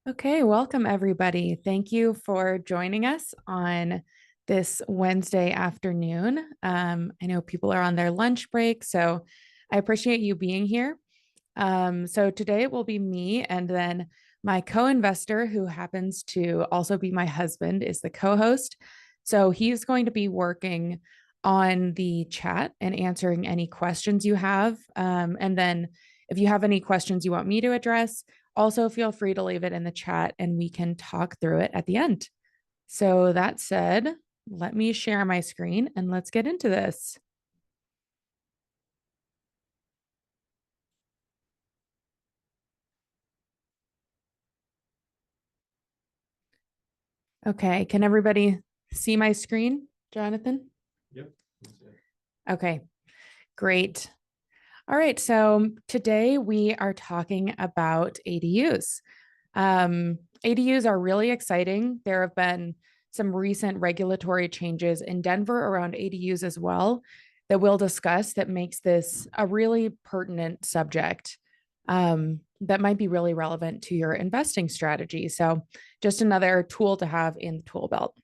Okay, welcome everybody. Thank you for joining us on this Wednesday afternoon. I know people are on their lunch break, so I appreciate you being here. So today it will be me, and then my co-investor, who happens to also be my husband, is the co-host. So he's going to be working on the chat and answering any questions you have. And then if you have any questions you want me to address, also feel free to leave it in the chat and we can talk through it at the end. So that said, let me share my screen and let's get into this. Okay, can everybody see my screen, Jonathan? Yep. Okay, great. All right, so today we are talking about ADUs. ADUs are really exciting. There have been some recent regulatory changes in Denver around ADUs as well that we'll discuss that makes this a really pertinent subject that might be really relevant to your investing strategy. So just another tool to have in the tool belt.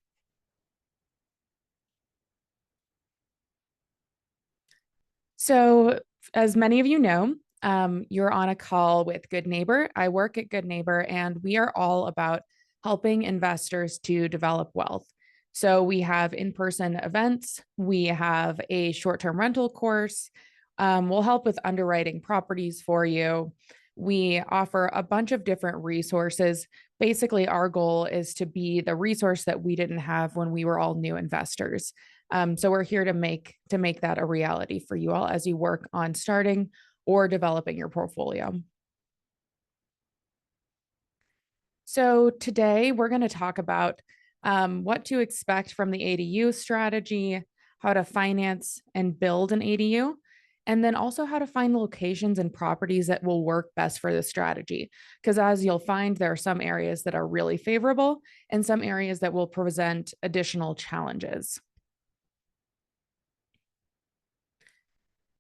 So, as many of you know, you're on a call with Good Neighbor. I work at Good Neighbor, and we are all about helping investors to develop wealth. So, we have in person events, we have a short term rental course. We'll help with underwriting properties for you. We offer a bunch of different resources. Basically, our goal is to be the resource that we didn't have when we were all new investors. So we're here to make that a reality for you all as you work on starting or developing your portfolio. So today we're going to talk about what to expect from the ADU strategy, how to finance and build an ADU, and then also how to find locations and properties that will work best for the strategy. Because as you'll find, there are some areas that are really favorable and some areas that will present additional challenges.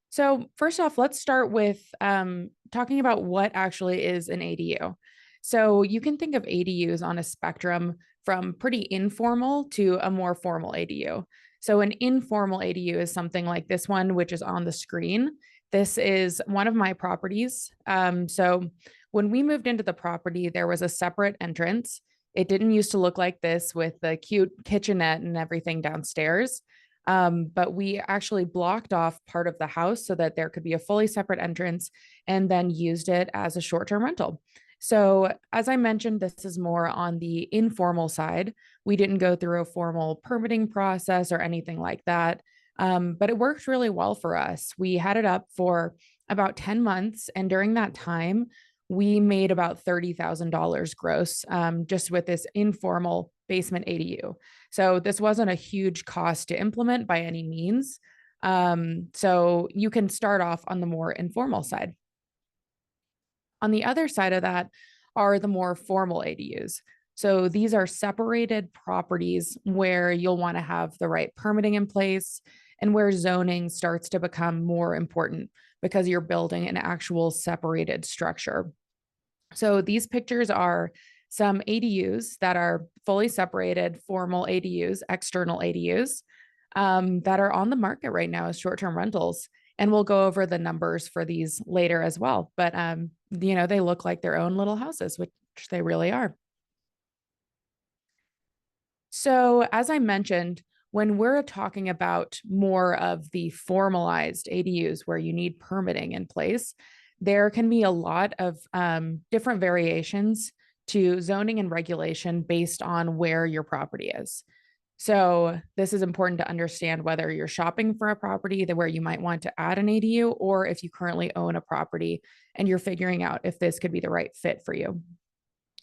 So first off, let's start with talking about what actually is an ADU. So you can think of ADUs on a spectrum from pretty informal to a more formal ADU. So an informal ADU is something like this one, which is on the screen. This is one of my properties. So when we moved into the property, there was a separate entrance. It didn't used to look like this with the cute kitchenette and everything downstairs. But we actually blocked off part of the house so that there could be a fully separate entrance and then used it as a short term rental. So, as I mentioned, this is more on the informal side. We didn't go through a formal permitting process or anything like that. But it worked really well for us. We had it up for about 10 months. And during that time, we made about $30,000 gross just with this informal basement ADU. So this wasn't a huge cost to implement by any means. So you can start off on the more informal side. On the other side of that are the more formal ADUs. So these are separated properties where you'll want to have the right permitting in place and where zoning starts to become more important because you're building an actual separated structure. So these pictures are some ADUs that are fully separated, formal ADUs, external ADUs that are on the market right now as short-term rentals. And we'll go over the numbers for these later as well. But they look like their own little houses, which they really are. So as I mentioned, when we're talking about more of the formalized ADUs where you need permitting in place, there can be a lot of different variations to zoning and regulation based on where your property is. So this is important to understand whether you're shopping for a property that where you might want to add an ADU, or if you currently own a property and you're figuring out if this could be the right fit for you.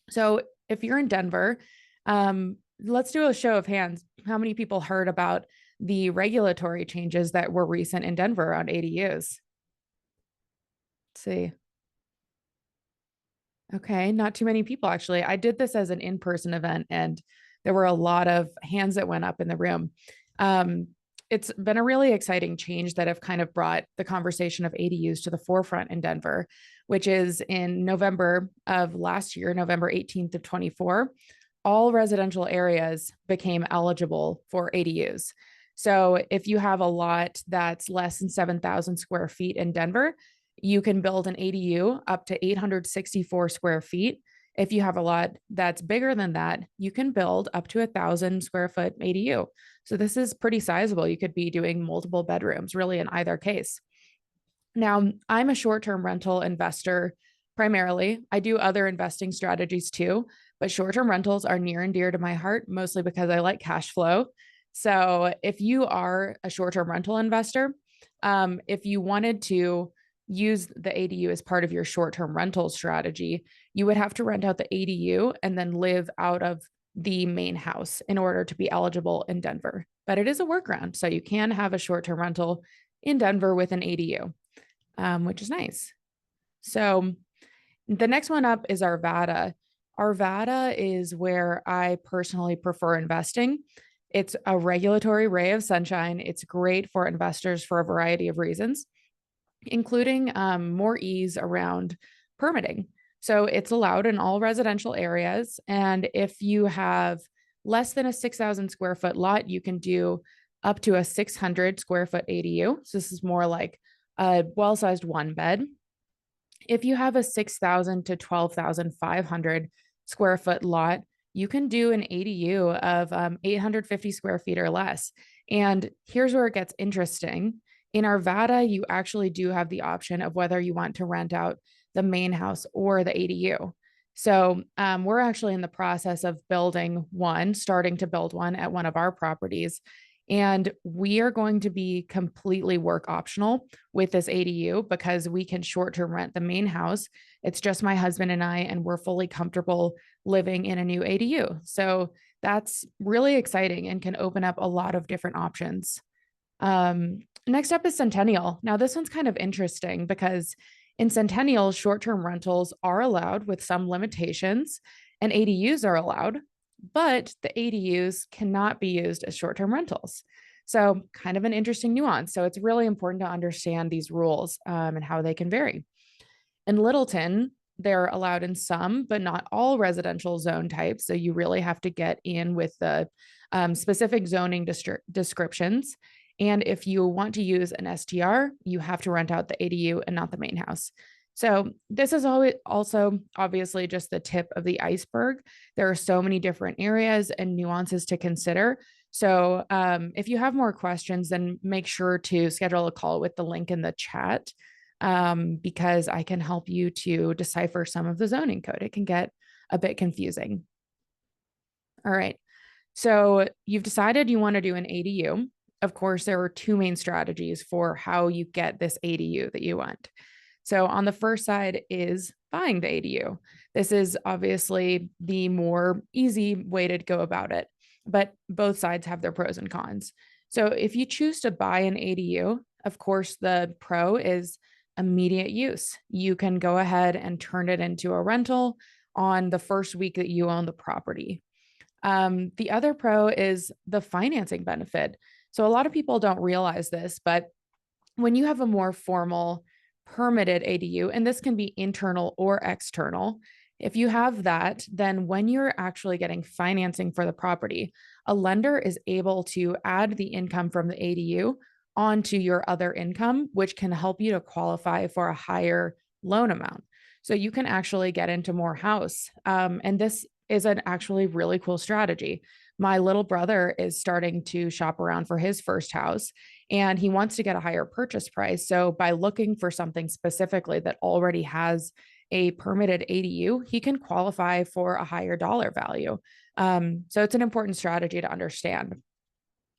So if you're in Denver, let's do a show of hands. How many people heard about the regulatory changes that were recent in Denver on ADUs? Let's see. Okay, not too many people actually. I did this as an in-person event and there were a lot of hands that went up in the room. it's been a really exciting change that have kind of brought the conversation of ADUs to the forefront in Denver, which is in November of last year, November 18th of 24, all residential areas became eligible for ADUs. So if you have a lot that's less than 7,000 square feet in Denver, you can build an ADU up to 864 square feet. If you have a lot that's bigger than that, you can build up to 1,000 square foot ADU. So this is pretty sizable. You could be doing multiple bedrooms, really, in either case. Now, I'm a short-term rental investor primarily. I do other investing strategies too, but short-term rentals are near and dear to my heart, mostly because I like cash flow. So if you are a short-term rental investor, if you wanted to use the ADU as part of your short-term rental strategy, you would have to rent out the ADU and then live out of the main house in order to be eligible in Denver. But it is a workaround. So you can have a short-term rental in Denver with an ADU, which is nice. So the next one up is Arvada. Arvada is where I personally prefer investing. It's a regulatory ray of sunshine. It's great for investors for a variety of reasons, including more ease around permitting. So it's allowed in all residential areas. And if you have less than a 6,000 square foot lot, you can do up to a 600 square foot ADU. So this is more like a well-sized one bed. If you have a 6,000 to 12,500 square foot lot, you can do an ADU of 850 square feet or less. And here's where it gets interesting. In Arvada, you actually do have the option of whether you want to rent out the main house or the ADU. So we're actually in the process of starting to build one at one of our properties. And we are going to be completely work optional with this ADU because we can short-term rent the main house. It's just my husband and I, and we're fully comfortable living in a new ADU. So that's really exciting and can open up a lot of different options. Next up is Centennial. Now, this one's kind of interesting because in Centennial, short-term rentals are allowed with some limitations, and ADUs are allowed, but the ADUs cannot be used as short-term rentals. So kind of an interesting nuance. So it's really important to understand these rules and how they can vary. In Littleton, they're allowed in some, but not all residential zone types. So you really have to get in with the specific zoning descriptions. And if you want to use an STR, you have to rent out the ADU and not the main house. So this is always also obviously just the tip of the iceberg. There are so many different areas and nuances to consider. So if you have more questions, then make sure to schedule a call with the link in the chat because I can help you to decipher some of the zoning code. It can get a bit confusing. All right. So you've decided you want to do an ADU. Of course, there are two main strategies for how you get this ADU that you want. So on the first side is buying the ADU. This is obviously the more easy way to go about it, but both sides have their pros and cons. So if you choose to buy an ADU, of course, the pro is immediate use. You can go ahead and turn it into a rental on the first week that you own the property. The other pro is the financing benefit. So a lot of people don't realize this, but when you have a more formal permitted ADU, and this can be internal or external, if you have that, then when you're actually getting financing for the property, a lender is able to add the income from the ADU onto your other income, which can help you to qualify for a higher loan amount. So you can actually get into more house. And this is an actually really cool strategy. My little brother is starting to shop around for his first house and he wants to get a higher purchase price. So by looking for something specifically that already has a permitted ADU, he can qualify for a higher dollar value. So it's an important strategy to understand.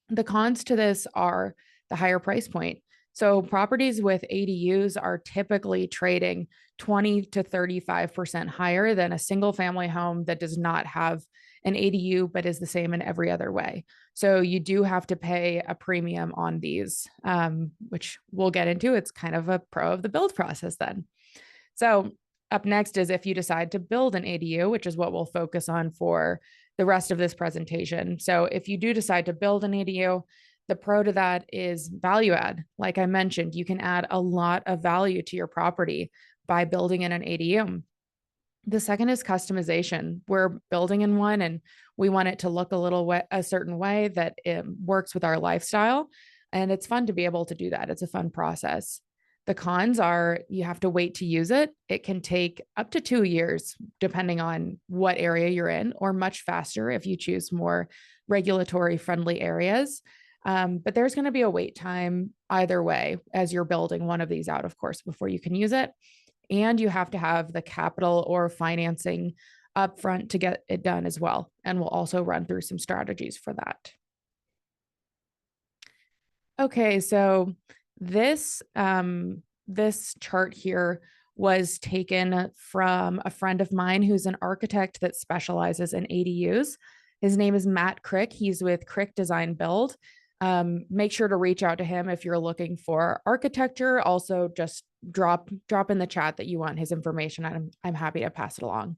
The cons to this are the higher price point. So properties with ADUs are typically trading 20 to 35% higher than a single family home that does not have an ADU, but is the same in every other way. So you do have to pay a premium on these, which we'll get into. It's kind of a pro of the build process then. So up next is if you decide to build an ADU, which is what we'll focus on for the rest of this presentation. So if you do decide to build an ADU, The pro to that is value add. Like I mentioned, you can add a lot of value to your property by building in an ADU. The second is customization. We're building in one and we want it to look a certain way that it works with our lifestyle. And it's fun to be able to do that. It's a fun process. The cons are you have to wait to use it. It can take up to 2 years, depending on what area you're in, or much faster if you choose more regulatory friendly areas. But there's going to be a wait time either way as you're building one of these out, of course, before you can use it. And you have to have the capital or financing upfront to get it done as well. And we'll also run through some strategies for that. Okay, so this chart here was taken from a friend of mine who's an architect that specializes in ADUs. His name is Matt Crick. He's with Crick Design Build. Make sure to reach out to him if you're looking for architecture. Also, just drop in the chat that you want his information. I'm happy to pass it along.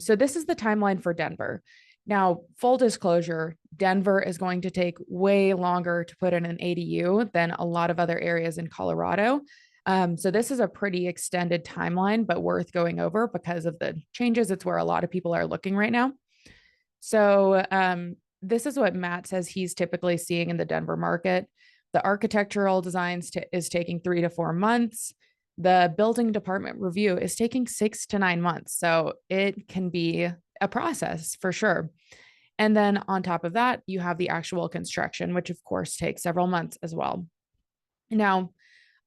So this is the timeline for Denver. Now, full disclosure, Denver is going to take way longer to put in an ADU than a lot of other areas in Colorado. So this is a pretty extended timeline, but worth going over because of the changes. It's where a lot of people are looking right now. So this is what Matt says he's typically seeing in the Denver market. The architectural designs is taking 3 to 4 months. The building department review is taking 6 to 9 months. So it can be a process for sure. And then on top of that, you have the actual construction, which of course takes several months as well. Now,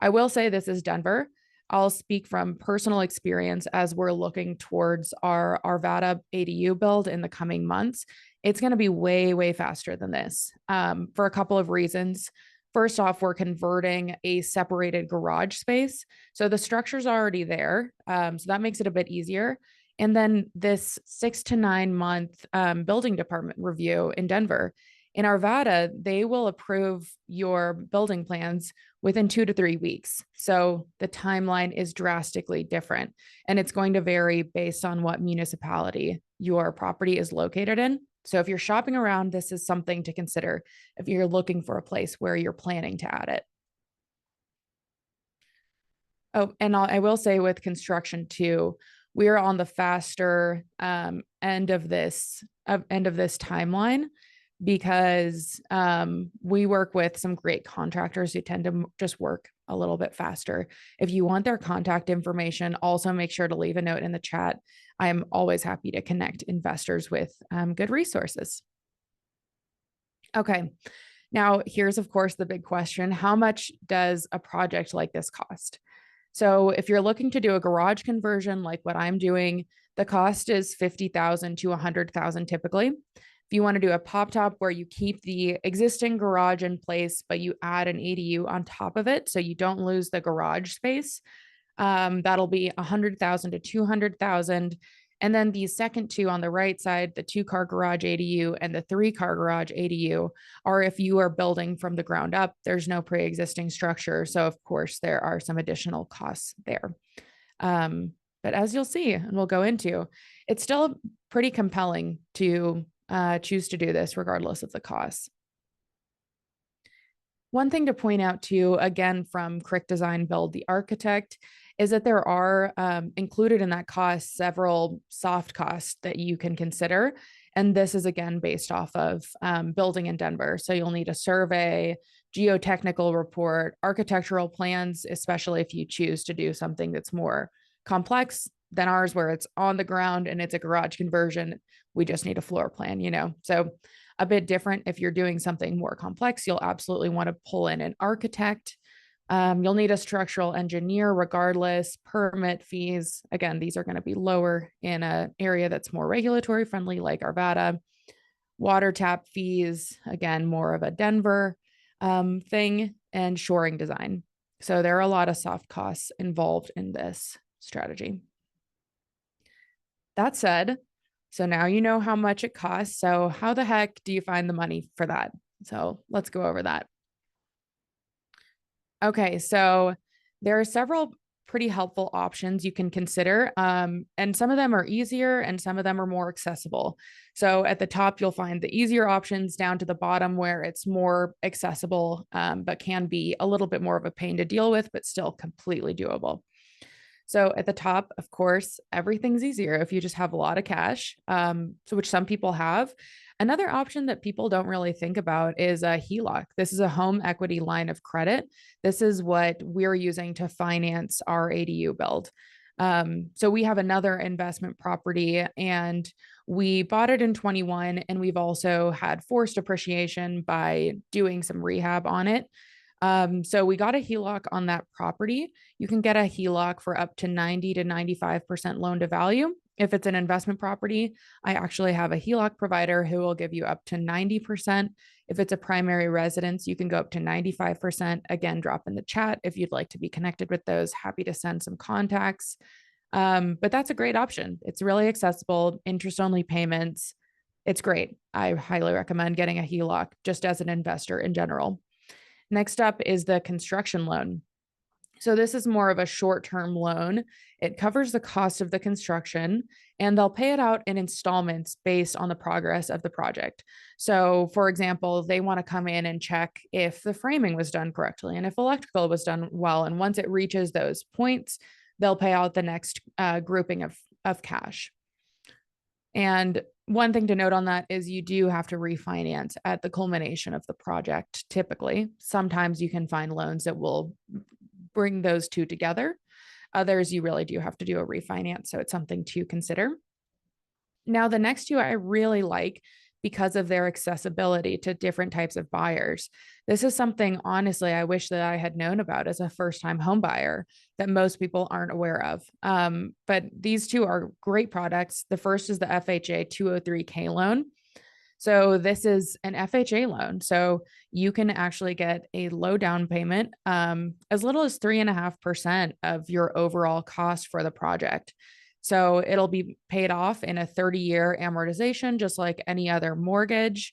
I will say this is Denver. I'll speak from personal experience as we're looking towards our Arvada ADU build in the coming months. It's going to be way, way faster than this for a couple of reasons. First off, we're converting a separated garage space. So the structure's already there. So that makes it a bit easier. And then this 6 to 9 month building department review in Denver. In Arvada, they will approve your building plans within 2 to 3 weeks. So the timeline is drastically different. And it's going to vary based on what municipality your property is located in. So if you're shopping around, this is something to consider if you're looking for a place where you're planning to add it. Oh, and I will say with construction too, we are on the faster end of this timeline because we work with some great contractors who tend to just work a little bit faster. If you want their contact information, also make sure to leave a note in the chat. I'm always happy to connect investors with good resources. Okay, now here's of course the big question. How much does a project like this cost? So if you're looking to do a garage conversion like what I'm doing, the cost is $50,000 to $100,000 typically. If you want to do a pop top where you keep the existing garage in place, but you add an ADU on top of it so you don't lose the garage space, that'll be $100,000 to $200,000. And then the second two on the right side, the 2-car garage ADU and the 3-car garage ADU, are if you are building from the ground up, there's no pre-existing structure. So of course there are some additional costs there. But as you'll see, and we'll go into, it's still pretty compelling to choose to do this regardless of the costs. One thing to point out too, again, from Crick Design Build, the architect, is that there are included in that cost several soft costs that you can consider. And this is again based off of building in Denver. So you'll need a survey, geotechnical report, architectural plans, especially if you choose to do something that's more complex than ours, where it's on the ground and it's a garage conversion. We just need a floor plan, you know? So a bit different. If you're doing something more complex, you'll absolutely want to pull in an architect. You'll need a structural engineer regardless. Permit fees, again, these are going to be lower in an area that's more regulatory friendly like Arvada. Water tap fees, again, more of a Denver thing, and shoring design. So there are a lot of soft costs involved in this strategy. That said, so now you know how much it costs. So how the heck do you find the money for that? So let's go over that. Okay, so there are several pretty helpful options you can consider. And some of them are easier and some of them are more accessible. So at the top, you'll find the easier options down to the bottom where it's more accessible, but can be a little bit more of a pain to deal with, but still completely doable. So at the top, of course, everything's easier if you just have a lot of cash, so which some people have. Another option that people don't really think about is a HELOC. This is a home equity line of credit. This is what we're using to finance our ADU build. So we have another investment property and we bought it in 21 and we've also had forced appreciation by doing some rehab on it. So we got a HELOC on that property. You can get a HELOC for up to 90 to 95% loan to value. If it's an investment property, I actually have a HELOC provider who will give you up to 90%. If it's a primary residence, you can go up to 95%. Again, drop in the chat if you'd like to be connected with those. Happy to send some contacts. But that's a great option. It's really accessible, interest only payments. It's great. I highly recommend getting a HELOC just as an investor in general. Next up is the construction loan. So this is more of a short-term loan. It covers the cost of the construction and they'll pay it out in installments based on the progress of the project. So for example, they want to come in and check if the framing was done correctly and if electrical was done well. And once it reaches those points, they'll pay out the next grouping of cash. And one thing to note on that is you do have to refinance at the culmination of the project. Typically, sometimes you can find loans that will bring those two together. Others, you really do have to do a refinance. So it's something to consider. Now, the next two I really like because of their accessibility to different types of buyers. This is something, honestly, I wish that I had known about as a first-time home buyer that most people aren't aware of. But these two are great products. The first is the FHA 203K loan. So this is an FHA loan. So you can actually get a low down payment, as little as 3.5% of your overall cost for the project. So it'll be paid off in a 30-year amortization, just like any other mortgage.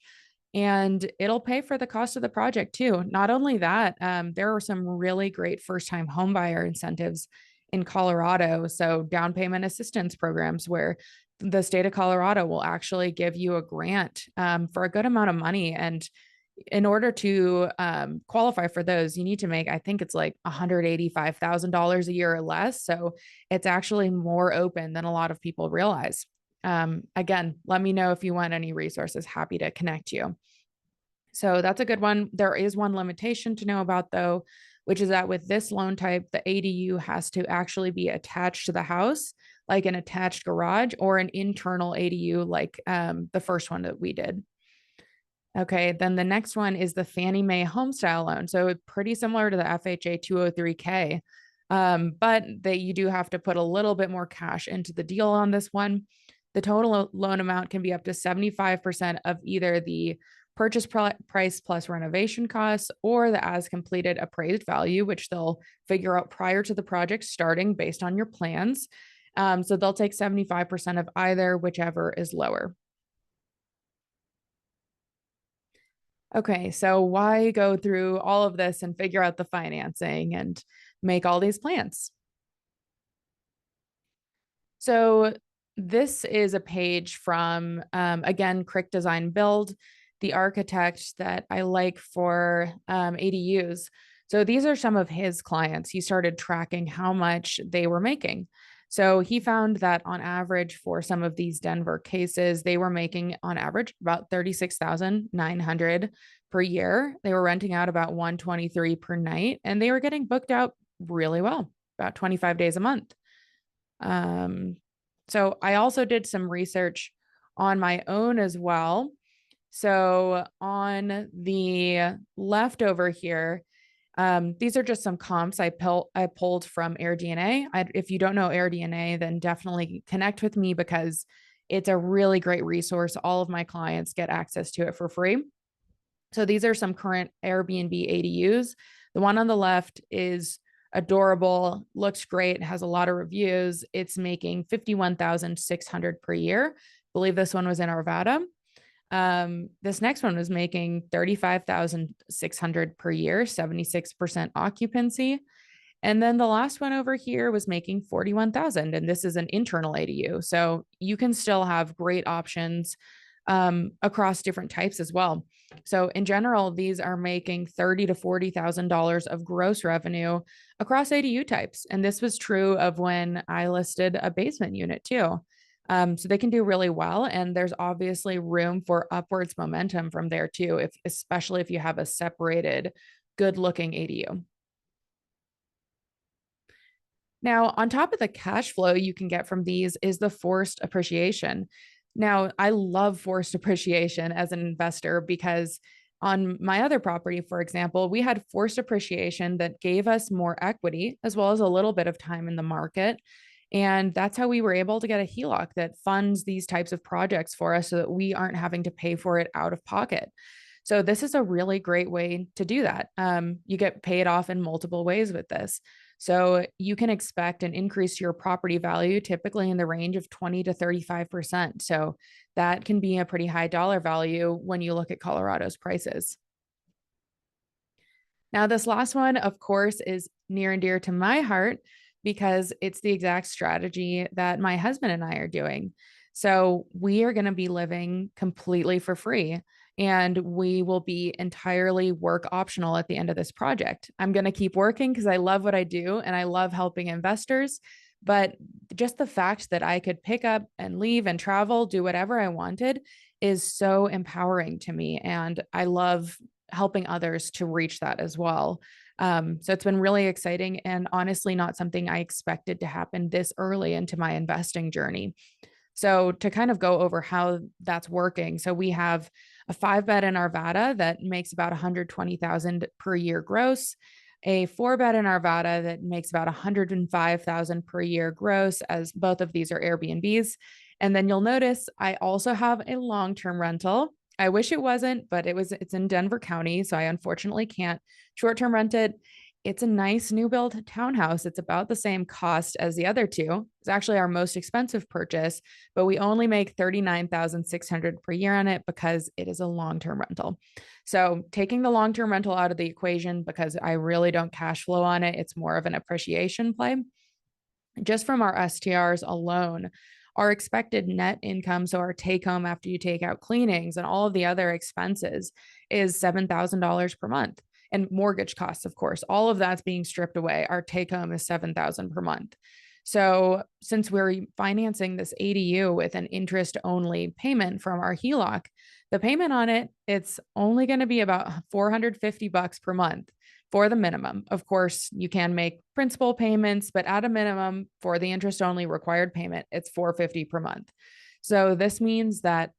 And it'll pay for the cost of the project too. Not only that, there are some really great first-time homebuyer incentives in Colorado. So down payment assistance programs where the state of Colorado will actually give you a grant for a good amount of money. And in order to qualify for those, you need to make, I think it's like $185,000 a year or less. So it's actually more open than a lot of people realize. Again, let me know if you want any resources. Happy to connect you. So that's a good one. There is one limitation to know about though, which is that with this loan type, the ADU has to actually be attached to the house, like an attached garage or an internal ADU, like the first one that we did. Okay, then the next one is the Fannie Mae Homestyle loan. So pretty similar to the FHA 203K, but you do have to put a little bit more cash into the deal on this one. The total loan amount can be up to 75% of either the purchase price plus renovation costs or the as completed appraised value, which they'll figure out prior to the project starting based on your plans. So they'll take 75% of either, whichever is lower. Okay, so why go through all of this and figure out the financing and make all these plans? So this is a page from, again, Crick Design Build, the architect that I like for ADUs. So these are some of his clients. He started tracking how much they were making. So he found that on average for some of these Denver cases, they were making on average about $36,900 per year. They were renting out about $123 per night, and they were getting booked out really well, about 25 days a month. So I also did some research on my own as well. So on the left over here, these are just some comps I pulled from AirDNA. If you don't know AirDNA, then definitely connect with me because it's a really great resource. All of my clients get access to it for free. So these are some current Airbnb ADUs. The one on the left is adorable, looks great, has a lot of reviews. It's making $51,600 per year. I believe this one was in Arvada. This next one was making $35,600 per year, 76% occupancy. And then the last one over here was making 41,000, and this is an internal ADU. So you can still have great options across different types as well. So in general, these are making $30,000 to $40,000 of gross revenue across ADU types. And this was true of when I listed a basement unit too. So they can do really well, and there's obviously room for upwards momentum from there too, if especially if you have a separated, good-looking ADU. Now, on top of the cash flow you can get from these is the forced appreciation. Now, I love forced appreciation as an investor because on my other property, for example, we had forced appreciation that gave us more equity as well as a little bit of time in the market. And that's how we were able to get a HELOC that funds these types of projects for us so that we aren't having to pay for it out of pocket. So this is a really great way to do that. You get paid off in multiple ways with this. So you can expect an increase to your property value, typically in the range of 20 to 35%. So that can be a pretty high dollar value when you look at Colorado's prices. Now, this last one, of course, is near and dear to my heart because it's the exact strategy that my husband and I are doing. So we are going to be living completely for free, and we will be entirely work optional at the end of this project. I'm going to keep working because I love what I do and I love helping investors. But just the fact that I could pick up and leave and travel, do whatever I wanted is so empowering to me. And I love helping others to reach that as well. So it's been really exciting and honestly not something I expected to happen this early into my investing journey. So to kind of go over how that's working. So we have a 5-bed in Arvada that makes about 120,000 per year gross, a 4-bed in Arvada that makes about 105,000 per year gross, as both of these are Airbnbs. And then you'll notice I also have a long-term rental. I wish it wasn't, but it's in Denver County, so I unfortunately can't short-term rent it. It's a nice new build townhouse. It's about the same cost as the other two. It's actually our most expensive purchase, but we only make 39,600 per year on it because it is a long-term rental. So taking the long-term rental out of the equation because I really don't cash flow on it, it's more of an appreciation play. Just from our STRs alone, our expected net income, so our take home after you take out cleanings and all of the other expenses, is $7,000 per month. And mortgage costs, of course, all of that's being stripped away. Our take home is $7,000 per month. So since we're financing this ADU with an interest only payment from our HELOC, the payment on it, it's only going to be about $450 per month for the minimum. Of course, you can make principal payments, but at a minimum for the interest only required payment, it's $450 per month. So this means that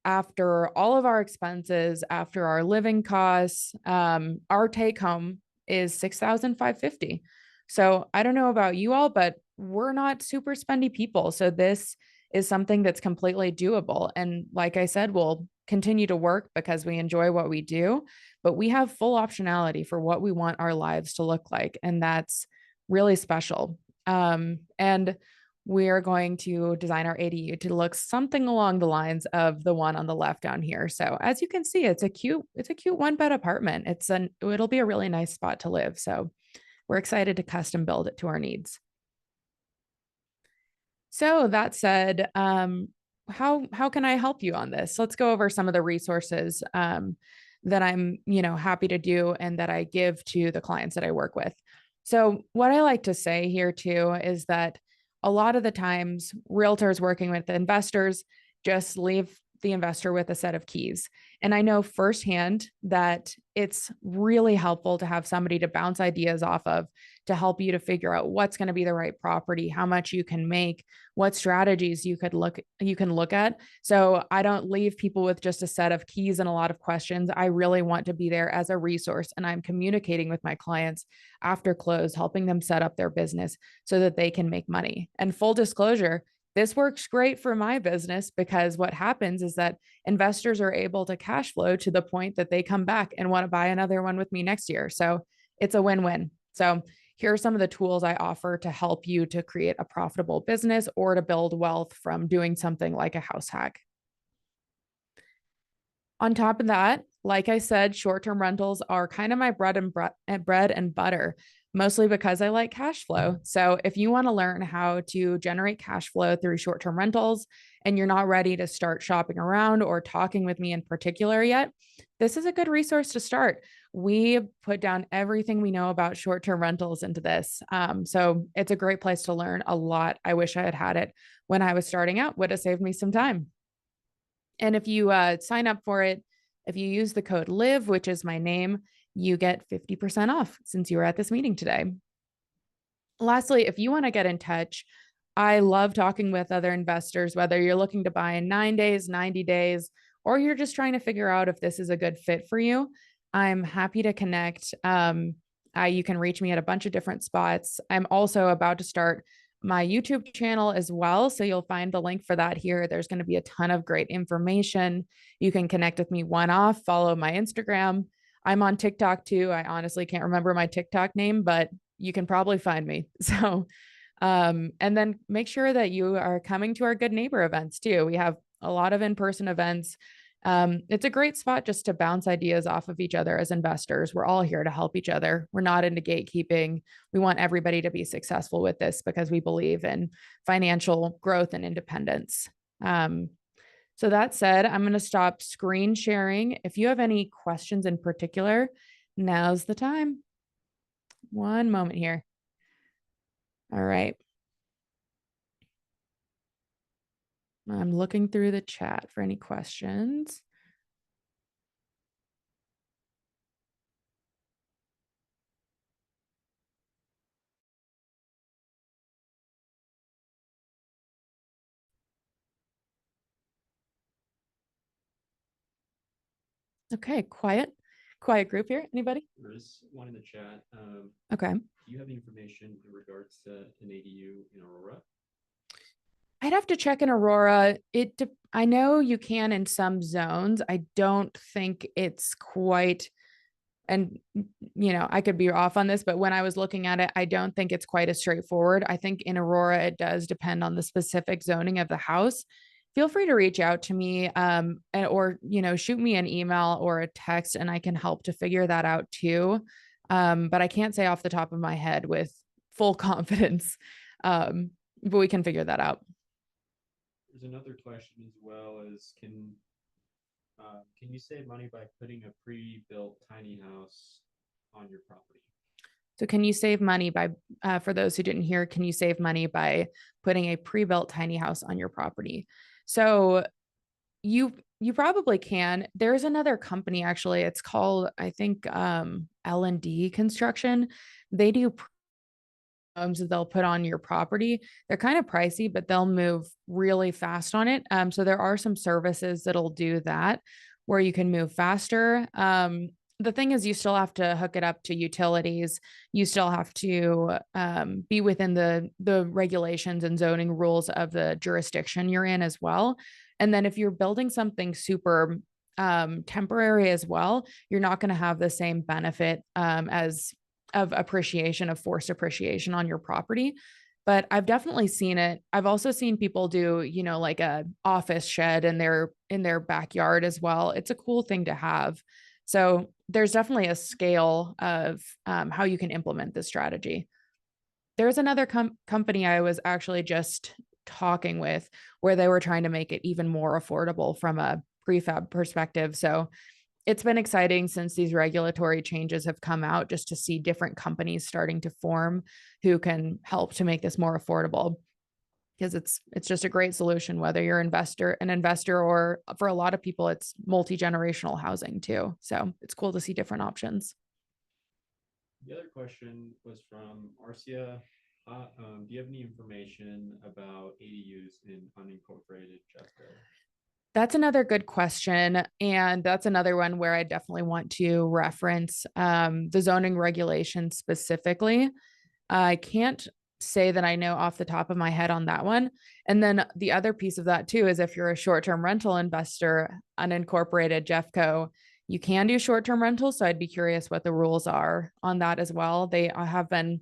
after all of our expenses, after our living costs, our take home is $6,550. So I don't know about you all, but we're not super spendy people. So this is something that's completely doable. And like I said, we'll continue to work because we enjoy what we do, but we have full optionality for what we want our lives to look like. And that's really special. And we are going to design our ADU to look something along the lines of the one on the left down here. So as you can see, it's a cute 1-bed apartment. It'll be a really nice spot to live. So we're excited to custom build it to our needs. So that said, how can I help you on this? Let's go over some of the resources that I'm happy to do and that I give to the clients that I work with. So what I like to say here too is that a lot of the times realtors working with investors just leave the investor with a set of keys. And I know firsthand that it's really helpful to have somebody to bounce ideas off of to help you to figure out what's going to be the right property, how much you can make, what strategies you can look at. So I don't leave people with just a set of keys and a lot of questions. I really want to be there as a resource, and I'm communicating with my clients after close, helping them set up their business so that they can make money. And full disclosure, this works great for my business because what happens is that investors are able to cash flow to the point that they come back and want to buy another one with me next year. So it's a win-win. So here are some of the tools I offer to help you to create a profitable business or to build wealth from doing something like a house hack. On top of that, like I said, short-term rentals are kind of my bread and butter. mostly because I like cash flow. So if you want to learn how to generate cash flow through short-term rentals and you're not ready to start shopping around or talking with me in particular yet, this is a good resource to start. We put down everything we know about short-term rentals into this. So it's a great place to learn a lot. I wish I had had it when I was starting out, would have saved me some time. And if you sign up for it, if you use the code LIVE, which is my name, you get 50% off since you were at this meeting today. Lastly, if you want to get in touch, I love talking with other investors, whether you're looking to buy in 9 days, 90 days, or you're just trying to figure out if this is a good fit for you. I'm happy to connect. You can reach me at a bunch of different spots. I'm also about to start my YouTube channel as well. So you'll find the link for that here. There's going to be a ton of great information. You can connect with me one off, follow my Instagram. I'm on TikTok too. I honestly can't remember my TikTok name, but you can probably find me. So, and then make sure that you are coming to our Good Neighbor events too. We have a lot of in-person events. It's a great spot just to bounce ideas off of each other as investors. We're all here to help each other. We're not into gatekeeping. We want everybody to be successful with this because we believe in financial growth and independence. So that said, I'm going to stop screen sharing. If you have any questions in particular, now's the time. One moment here. All right. I'm looking through the chat for any questions. Okay, quiet group here. Anybody? There's one in the chat. Okay. Do you have any information in regards to an ADU in Aurora? I'd have to check in Aurora. I know you can in some zones. I don't think it's quite, and I could be off on this, but when I was looking at it, I don't think it's quite as straightforward. I think in Aurora, it does depend on the specific zoning of the house. Feel free to reach out to me, or shoot me an email or a text, and I can help to figure that out too. But I can't say off the top of my head with full confidence. But we can figure that out. There's another question as well as can you save money by putting a pre-built tiny house on your property? So can you save money by, for those who didn't hear, can you save money by putting a pre-built tiny house on your property? So you probably can. There's another company actually. It's called, I think, L&D Construction. They do homes that they'll put on your property. They're kind of pricey, but they'll move really fast on it. So there are some services that'll do that where you can move faster. The thing is, you still have to hook it up to utilities. You still have to be within the regulations and zoning rules of the jurisdiction you're in as well. And then if you're building something super temporary as well, you're not going to have the same benefit as of appreciation, of forced appreciation on your property. But I've definitely seen it. I've also seen people do, like a office shed in their backyard as well. It's a cool thing to have. So there's definitely a scale of how you can implement this strategy. There's another company I was actually just talking with where they were trying to make it even more affordable from a prefab perspective. So it's been exciting since these regulatory changes have come out just to see different companies starting to form who can help to make this more affordable, because it's just a great solution, whether you're an investor, or for a lot of people, it's multi-generational housing too. So it's cool to see different options. The other question was from Arcia. Do you have any information about ADUs in unincorporated Jeffco? That's another good question. And that's another one where I definitely want to reference the zoning regulations specifically. I can't say that I know off the top of my head on that one. And then the other piece of that too is if you're a short-term rental investor, unincorporated Jeffco, you can do short-term rentals. So I'd be curious what the rules are on that as well. They have been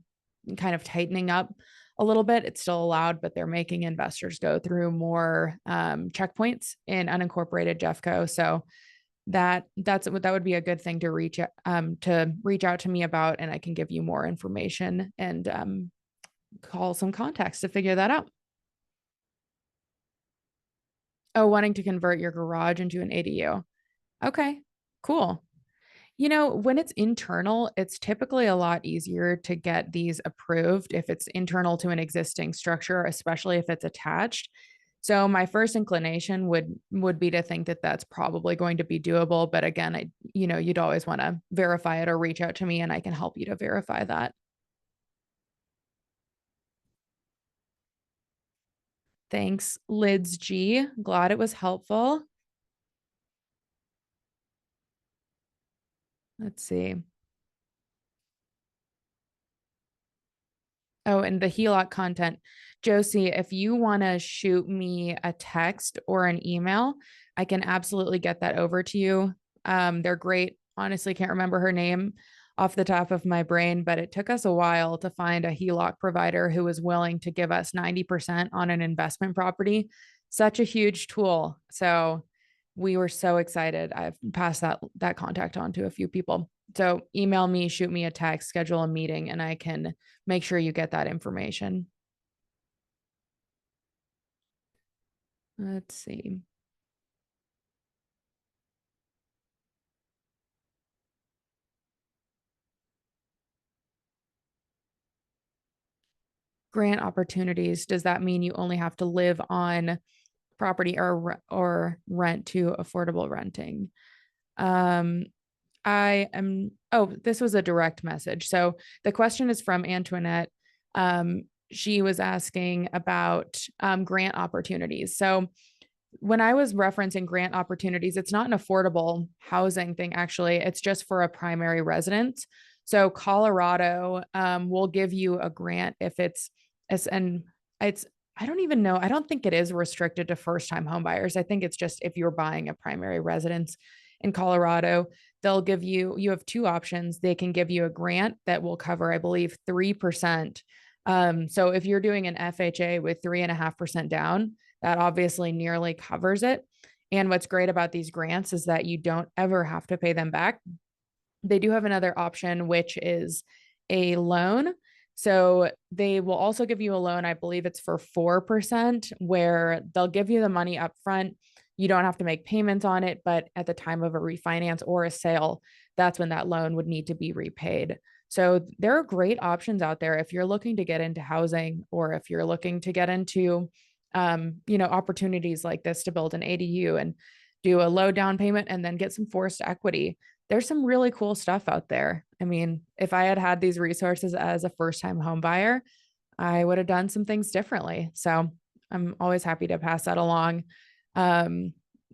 kind of tightening up a little bit. It's still allowed, but they're making investors go through more checkpoints in unincorporated Jeffco. So that would be a good thing to reach out to me about, and I can give you more information and call some contacts to figure that out. Oh, wanting to convert your garage into an ADU. Okay, cool. When it's internal, it's typically a lot easier to get these approved if it's internal to an existing structure, especially if it's attached. So my first inclination would be to think that that's probably going to be doable, but again, you'd always want to verify it or reach out to me and I can help you to verify that. Thanks, Lids G. Glad it was helpful. Let's see. Oh, and the HELOC content. Josie, if you want to shoot me a text or an email, I can absolutely get that over to you. They're great. Honestly, can't remember her name off the top of my brain, but it took us a while to find a HELOC provider who was willing to give us 90% on an investment property. Such a huge tool. So we were so excited. I've passed that contact on to a few people. So email me, shoot me a text, schedule a meeting, and I can make sure you get that information. Let's see. Grant opportunities. Does that mean you only have to live on property or rent to affordable renting? Um, this was a direct message. So the question is from Antoinette. She was asking about grant opportunities. So when I was referencing grant opportunities, it's not an affordable housing thing, actually. It's just for a primary residence. So Colorado will give you a grant if and it's, I don't even know. I don't think it is restricted to first time home buyers. I think it's just if you're buying a primary residence in Colorado, you have two options. They can give you a grant that will cover, I believe, 3%. So if you're doing an FHA with 3.5% down, that obviously nearly covers it. And what's great about these grants is that you don't ever have to pay them back. They do have another option, which is a loan. So they will also give you a loan. I believe it's for 4%, where they'll give you the money up front. You don't have to make payments on it, but at the time of a refinance or a sale, that's when that loan would need to be repaid. So there are great options out there if you're looking to get into housing or if you're looking to get into opportunities like this to build an ADU and do a low down payment and then get some forced equity. There's some really cool stuff out there. I mean, if I had had these resources as a first time home buyer, I would have done some things differently. So I'm always happy to pass that along.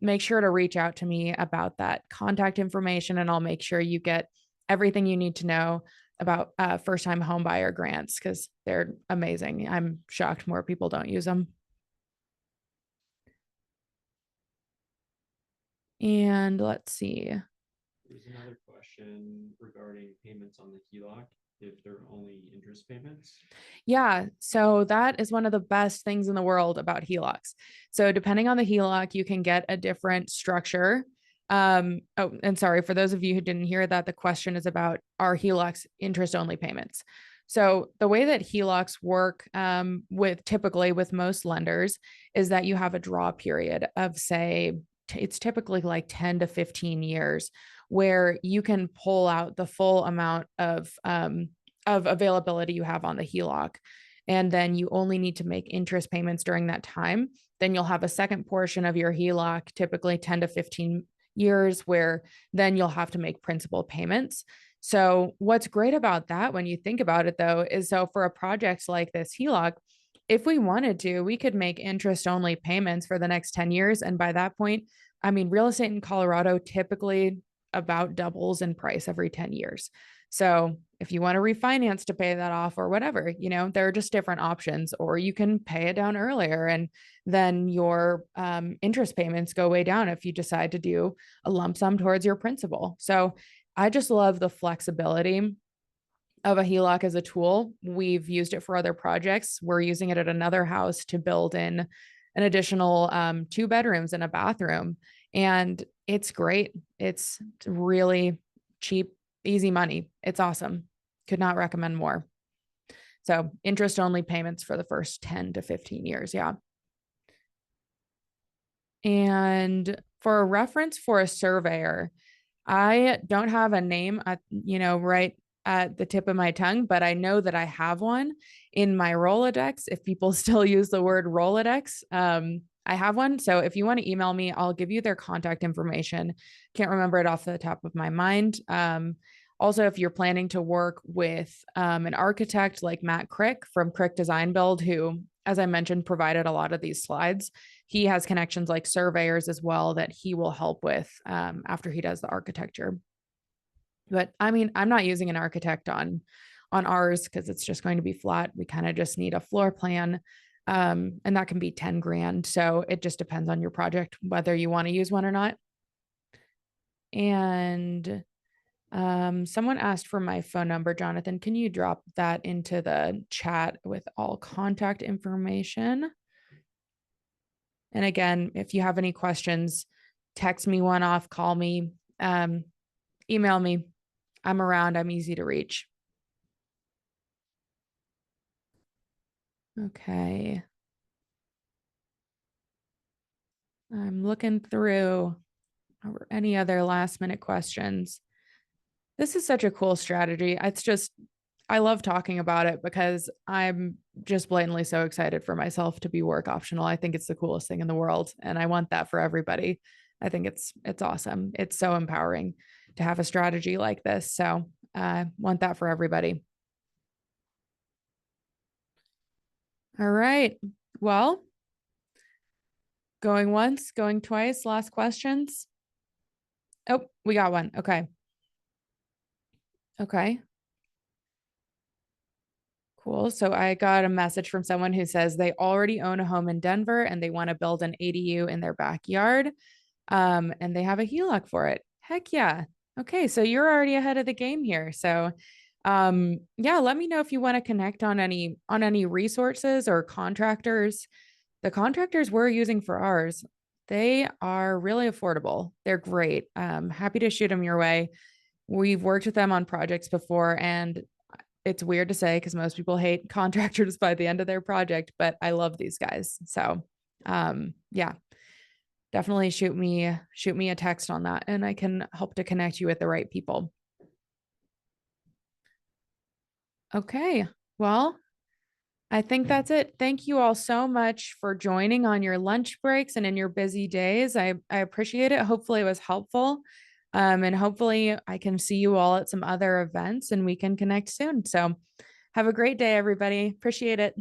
Make sure to reach out to me about that contact information, and I'll make sure you get everything you need to know about first time home buyer grants because they're amazing. I'm shocked more people don't use them. And let's see. There's another question regarding payments on the HELOC, if they're only interest payments. Yeah, so that is one of the best things in the world about HELOCs. So depending on the HELOC, you can get a different structure. Oh, and sorry, for those of you who didn't hear that, the question is about our HELOCs interest only payments. So the way that HELOCs work typically with most lenders is that you have a draw period of, say, it's typically like 10 to 15 years where you can pull out the full amount of availability you have on the HELOC. And then you only need to make interest payments during that time. Then you'll have a second portion of your HELOC, typically 10 to 15 years, where then you'll have to make principal payments. So, what's great about that when you think about it, though, is so for a project like this HELOC, if we wanted to, we could make interest only payments for the next 10 years. And by that point, I mean, real estate in Colorado typically about doubles in price every 10 years. So if you want to refinance to pay that off or whatever, there are just different options, or you can pay it down earlier and then your interest payments go way down if you decide to do a lump sum towards your principal. So I just love the flexibility of a HELOC as a tool. We've used it for other projects. We're using it at another house to build in an additional 2 bedrooms and a bathroom. and it's great. It's really cheap, easy money. It's awesome. Could not recommend more. So interest only payments for the first 10 to 15 years. Yeah. And for a reference for a surveyor, I don't have a name at, right at the tip of my tongue, but I know that I have one in my Rolodex. If people still use the word Rolodex, I have one. So if you want to email me, I'll give you their contact information. Can't remember it off the top of my mind. Also, if you're planning to work with an architect like Matt Crick from Crick Design Build, who, as I mentioned, provided a lot of these slides, he has connections like surveyors as well that he will help with after he does the architecture. But I mean, I'm not using an architect on ours because it's just going to be flat. We kind of just need a floor plan. And that can be 10 grand. So it just depends on your project, whether you want to use one or not. And someone asked for my phone number. Jonathan, can you drop that into the chat with all contact information? And again, if you have any questions, text me one off, call me, email me. I'm around. I'm easy to reach. Okay. I'm looking through any other last minute questions. This is such a cool strategy. It's just, I love talking about it because I'm just blatantly so excited for myself to be work optional. I think it's the coolest thing in the world, and I want that for everybody. I think it's awesome. It's so empowering to have a strategy like this. So I want that for everybody. All right. Well, going once, going twice, last questions. Oh, we got one. Okay. Okay. Cool. So I got a message from someone who says they already own a home in Denver and they want to build an ADU in their backyard. And they have a HELOC for it. Heck yeah. Okay, so you're already ahead of the game here. So yeah, let me know if you want to connect on any resources or contractors. The contractors we're using for ours, they are really affordable. They're great. Happy to shoot them your way. We've worked with them on projects before, and it's weird to say because most people hate contractors by the end of their project, but I love these guys. So yeah, definitely shoot me a text on that and I can help to connect you with the right people. Okay. Well, I think that's it. Thank you all so much for joining on your lunch breaks and in your busy days. I appreciate it. Hopefully it was helpful. And hopefully I can see you all at some other events and we can connect soon. So have a great day, everybody. Appreciate it.